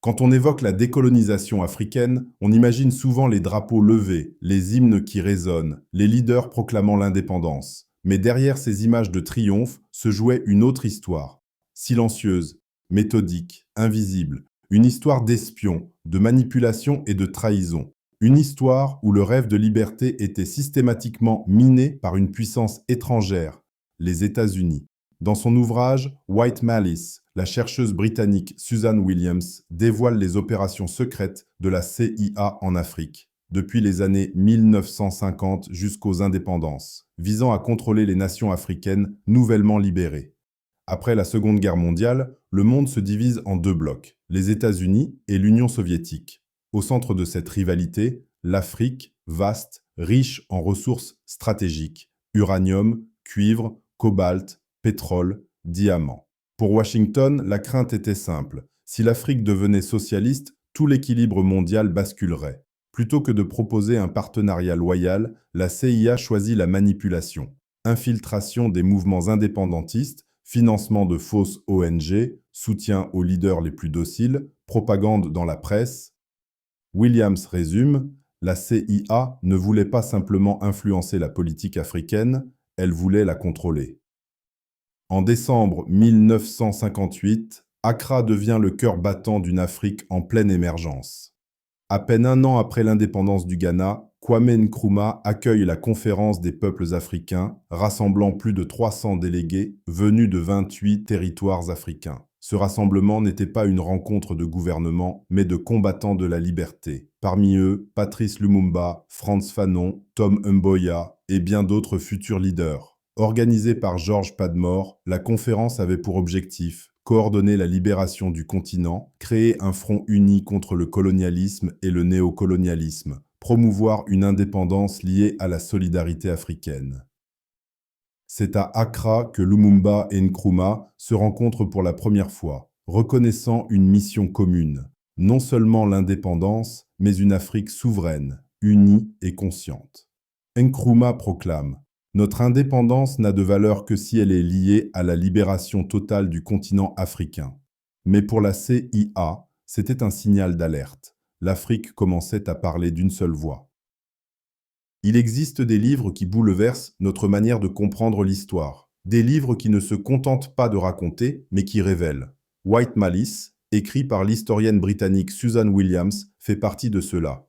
Quand on évoque la décolonisation africaine, on imagine souvent les drapeaux levés, les hymnes qui résonnent, les leaders proclamant l'indépendance. Mais derrière ces images de triomphe se jouait une autre histoire. Silencieuse, méthodique, invisible. Une histoire d'espions, de manipulation et de trahison. Une histoire où le rêve de liberté était systématiquement miné par une puissance étrangère, les États-Unis. Dans son ouvrage White Malice, la chercheuse britannique Susan Williams dévoile les opérations secrètes de la CIA en Afrique, depuis les années 1950 jusqu'aux indépendances, visant à contrôler les nations africaines nouvellement libérées. Après la Seconde Guerre mondiale, le monde se divise en deux blocs, les États-Unis et l'Union soviétique. Au centre de cette rivalité, l'Afrique, vaste, riche en ressources stratégiques, uranium, cuivre, cobalt, pétrole, diamants. Pour Washington, la crainte était simple. Si l'Afrique devenait socialiste, tout l'équilibre mondial basculerait. Plutôt que de proposer un partenariat loyal, la CIA choisit la manipulation. Infiltration des mouvements indépendantistes, financement de fausses ONG, soutien aux leaders les plus dociles, propagande dans la presse. Williams résume, la CIA ne voulait pas simplement influencer la politique africaine, elle voulait la contrôler. En décembre 1958, Accra devient le cœur battant d'une Afrique en pleine émergence. À peine un an après l'indépendance du Ghana, Kwame Nkrumah accueille la Conférence des peuples africains, rassemblant plus de 300 délégués venus de 28 territoires africains. Ce rassemblement n'était pas une rencontre de gouvernement, mais de combattants de la liberté. Parmi eux, Patrice Lumumba, Frantz Fanon, Tom Mboya et bien d'autres futurs leaders. Organisée par George Padmore, la conférence avait pour objectif coordonner la libération du continent, créer un front uni contre le colonialisme et le néocolonialisme, promouvoir une indépendance liée à la solidarité africaine. C'est à Accra que Lumumba et Nkrumah se rencontrent pour la première fois, reconnaissant une mission commune, non seulement l'indépendance, mais une Afrique souveraine, unie et consciente. Nkrumah proclame: notre indépendance n'a de valeur que si elle est liée à la libération totale du continent africain. Mais pour la CIA, c'était un signal d'alerte. L'Afrique commençait à parler d'une seule voix. Il existe des livres qui bouleversent notre manière de comprendre l'histoire. Des livres qui ne se contentent pas de raconter, mais qui révèlent. White Malice, écrit par l'historienne britannique Susan Williams, fait partie de ceux-là.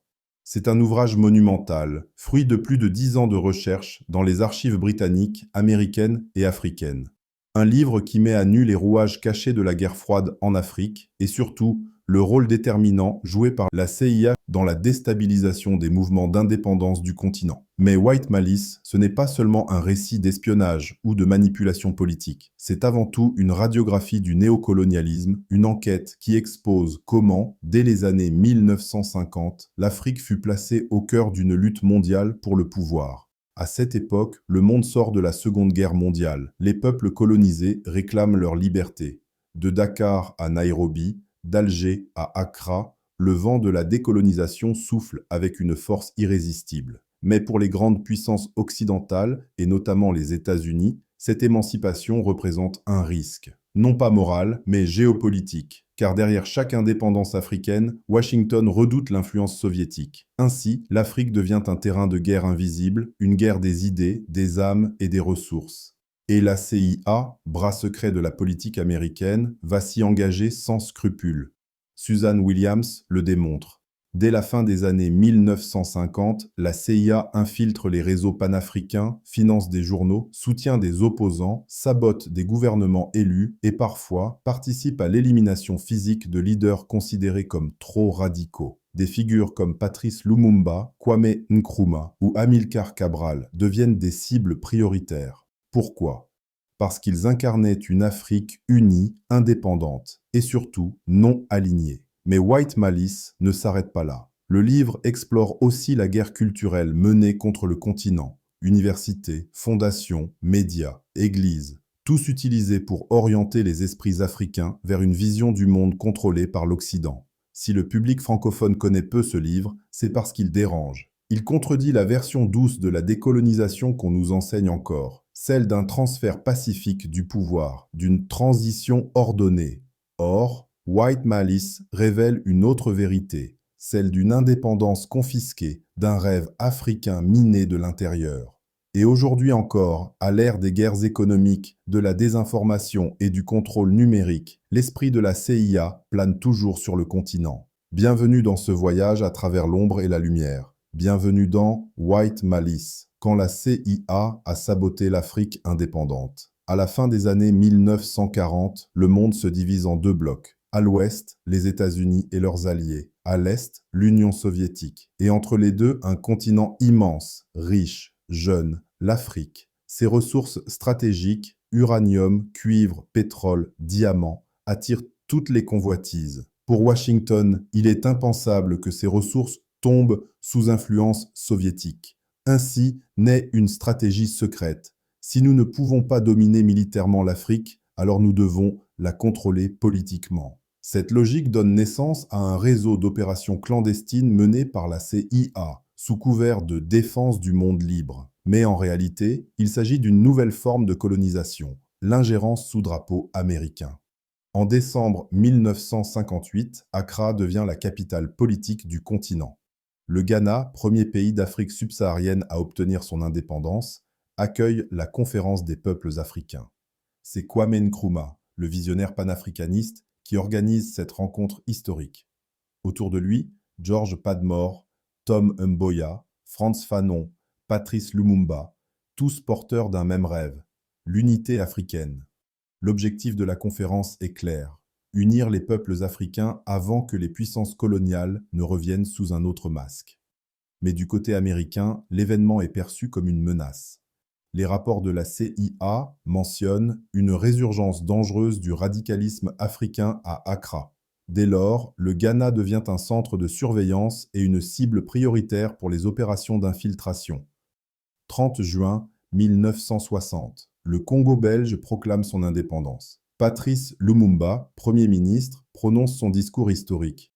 C'est un ouvrage monumental, fruit de plus de 10 ans de recherche dans les archives britanniques, américaines et africaines. Un livre qui met à nu les rouages cachés de la guerre froide en Afrique et surtout le rôle déterminant joué par la CIA dans la déstabilisation des mouvements d'indépendance du continent. Mais White Malice, ce n'est pas seulement un récit d'espionnage ou de manipulation politique. C'est avant tout une radiographie du néocolonialisme, une enquête qui expose comment, dès les années 1950, l'Afrique fut placée au cœur d'une lutte mondiale pour le pouvoir. À cette époque, le monde sort de la Seconde Guerre mondiale. Les peuples colonisés réclament leur liberté. De Dakar à Nairobi, d'Alger à Accra, le vent de la décolonisation souffle avec une force irrésistible. Mais pour les grandes puissances occidentales, et notamment les États-Unis, cette émancipation représente un risque. Non pas moral, mais géopolitique. Car derrière chaque indépendance africaine, Washington redoute l'influence soviétique. Ainsi, l'Afrique devient un terrain de guerre invisible, une guerre des idées, des âmes et des ressources. Et la CIA, bras secret de la politique américaine, va s'y engager sans scrupule. Susan Williams le démontre. Dès la fin des années 1950, la CIA infiltre les réseaux panafricains, finance des journaux, soutient des opposants, sabote des gouvernements élus et parfois participe à l'élimination physique de leaders considérés comme trop radicaux. Des figures comme Patrice Lumumba, Kwame Nkrumah ou Amilcar Cabral deviennent des cibles prioritaires. Pourquoi ? Parce qu'ils incarnaient une Afrique unie, indépendante et surtout non alignée. Mais White Malice ne s'arrête pas là. Le livre explore aussi la guerre culturelle menée contre le continent. Universités, fondations, médias, églises, tous utilisés pour orienter les esprits africains vers une vision du monde contrôlée par l'Occident. Si le public francophone connaît peu ce livre, c'est parce qu'il dérange. Il contredit la version douce de la décolonisation qu'on nous enseigne encore, celle d'un transfert pacifique du pouvoir, d'une transition ordonnée. Or, White Malice révèle une autre vérité, celle d'une indépendance confisquée, d'un rêve africain miné de l'intérieur. Et aujourd'hui encore, à l'ère des guerres économiques, de la désinformation et du contrôle numérique, l'esprit de la CIA plane toujours sur le continent. Bienvenue dans ce voyage à travers l'ombre et la lumière. Bienvenue dans White Malice, quand la CIA a saboté l'Afrique indépendante. À la fin des années 1940, le monde se divise en deux blocs. À l'ouest, les États-Unis et leurs alliés. À l'est, l'Union soviétique. Et entre les deux, un continent immense, riche, jeune, l'Afrique. Ses ressources stratégiques, uranium, cuivre, pétrole, diamants, attirent toutes les convoitises. Pour Washington, il est impensable que ces ressources tombent sous influence soviétique. Ainsi naît une stratégie secrète. Si nous ne pouvons pas dominer militairement l'Afrique, alors nous devons la contrôler politiquement. Cette logique donne naissance à un réseau d'opérations clandestines menées par la CIA, sous couvert de défense du monde libre. Mais en réalité, il s'agit d'une nouvelle forme de colonisation, l'ingérence sous drapeau américain. En décembre 1958, Accra devient la capitale politique du continent. Le Ghana, premier pays d'Afrique subsaharienne à obtenir son indépendance, accueille la Conférence des peuples africains. C'est Kwame Nkrumah, le visionnaire panafricaniste, qui organise cette rencontre historique. Autour de lui, George Padmore, Tom Mboya, Frantz Fanon, Patrice Lumumba, tous porteurs d'un même rêve, l'unité africaine. L'objectif de la conférence est clair, unir les peuples africains avant que les puissances coloniales ne reviennent sous un autre masque. Mais du côté américain, l'événement est perçu comme une menace. Les rapports de la CIA mentionnent une résurgence dangereuse du radicalisme africain à Accra. Dès lors, le Ghana devient un centre de surveillance et une cible prioritaire pour les opérations d'infiltration. 30 juin 1960, le Congo belge proclame son indépendance. Patrice Lumumba, Premier ministre, prononce son discours historique.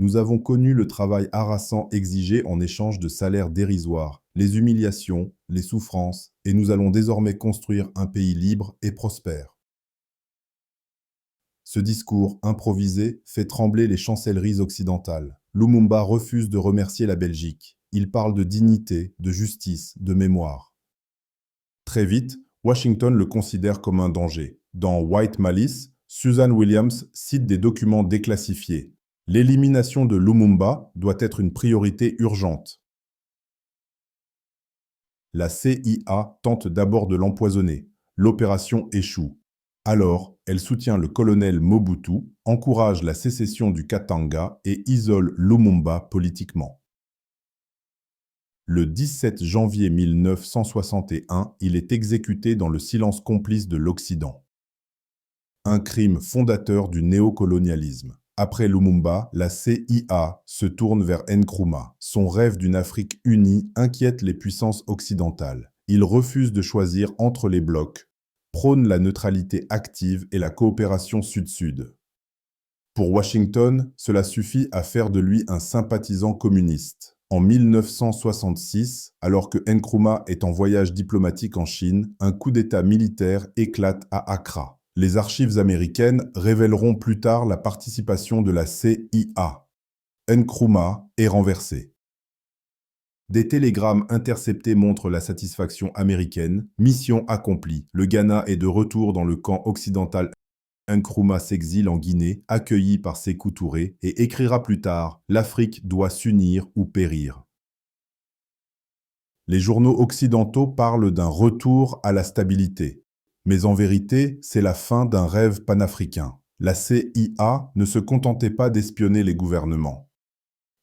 Nous avons connu le travail harassant exigé en échange de salaires dérisoires, les humiliations, les souffrances, et nous allons désormais construire un pays libre et prospère. Ce discours improvisé fait trembler les chancelleries occidentales. Lumumba refuse de remercier la Belgique. Il parle de dignité, de justice, de mémoire. Très vite, Washington le considère comme un danger. Dans White Malice, Susan Williams cite des documents déclassifiés. L'élimination de Lumumba doit être une priorité urgente. La CIA tente d'abord de l'empoisonner. L'opération échoue. Alors, elle soutient le colonel Mobutu, encourage la sécession du Katanga et isole Lumumba politiquement. Le 17 janvier 1961, il est exécuté dans le silence complice de l'Occident. Un crime fondateur du néocolonialisme. Après Lumumba, la CIA se tourne vers Nkrumah. Son rêve d'une Afrique unie inquiète les puissances occidentales. Il refuse de choisir entre les blocs, prône la neutralité active et la coopération sud-sud. Pour Washington, cela suffit à faire de lui un sympathisant communiste. En 1966, alors que Nkrumah est en voyage diplomatique en Chine, un coup d'État militaire éclate à Accra. Les archives américaines révéleront plus tard la participation de la CIA. Nkrumah est renversé. Des télégrammes interceptés montrent la satisfaction américaine. Mission accomplie. Le Ghana est de retour dans le camp occidental. Nkrumah s'exile en Guinée, accueilli par Sékou Touré, et écrira plus tard « L'Afrique doit s'unir ou périr ». Les journaux occidentaux parlent d'un retour à la stabilité. Mais en vérité, c'est la fin d'un rêve panafricain. La CIA ne se contentait pas d'espionner les gouvernements.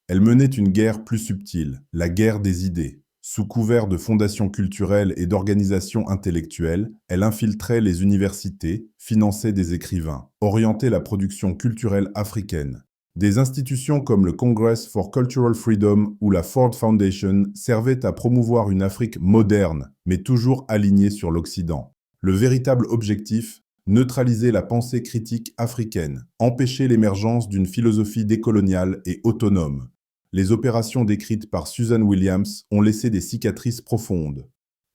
Elle menait une guerre plus subtile, la guerre des idées. Sous couvert de fondations culturelles et d'organisations intellectuelles, elle infiltrait les universités, finançait des écrivains, orientait la production culturelle africaine. Des institutions comme le Congress for Cultural Freedom ou la Ford Foundation servaient à promouvoir une Afrique moderne, mais toujours alignée sur l'Occident. Le véritable objectif, neutraliser la pensée critique africaine, empêcher l'émergence d'une philosophie décoloniale et autonome. Les opérations décrites par Susan Williams ont laissé des cicatrices profondes.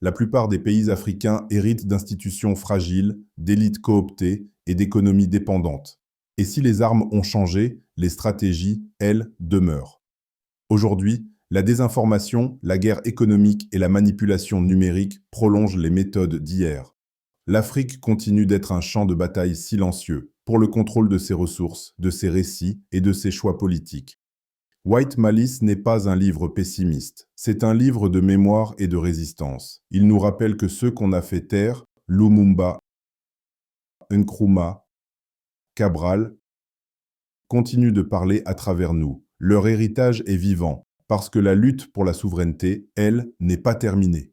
La plupart des pays africains héritent d'institutions fragiles, d'élites cooptées et d'économies dépendantes. Et si les armes ont changé, les stratégies, elles, demeurent. Aujourd'hui, la désinformation, la guerre économique et la manipulation numérique prolongent les méthodes d'hier. L'Afrique continue d'être un champ de bataille silencieux pour le contrôle de ses ressources, de ses récits et de ses choix politiques. White Malice n'est pas un livre pessimiste, c'est un livre de mémoire et de résistance. Il nous rappelle que ceux qu'on a fait taire, Lumumba, Nkrumah, Cabral, continuent de parler à travers nous. Leur héritage est vivant, parce que la lutte pour la souveraineté, elle, n'est pas terminée.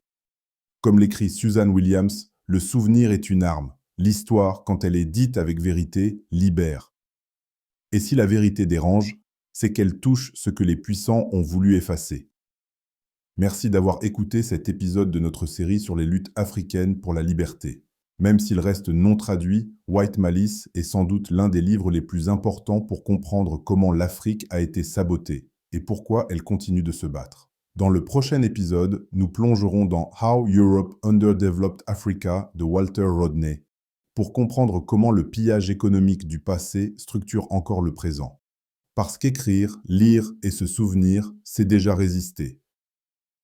Comme l'écrit Susan Williams, le souvenir est une arme. L'histoire, quand elle est dite avec vérité, libère. Et si la vérité dérange, c'est qu'elle touche ce que les puissants ont voulu effacer. Merci d'avoir écouté cet épisode de notre série sur les luttes africaines pour la liberté. Même s'il reste non traduit, White Malice est sans doute l'un des livres les plus importants pour comprendre comment l'Afrique a été sabotée et pourquoi elle continue de se battre. Dans le prochain épisode, nous plongerons dans How Europe Underdeveloped Africa de Walter Rodney, pour comprendre comment le pillage économique du passé structure encore le présent. Parce qu'écrire, lire et se souvenir, c'est déjà résister.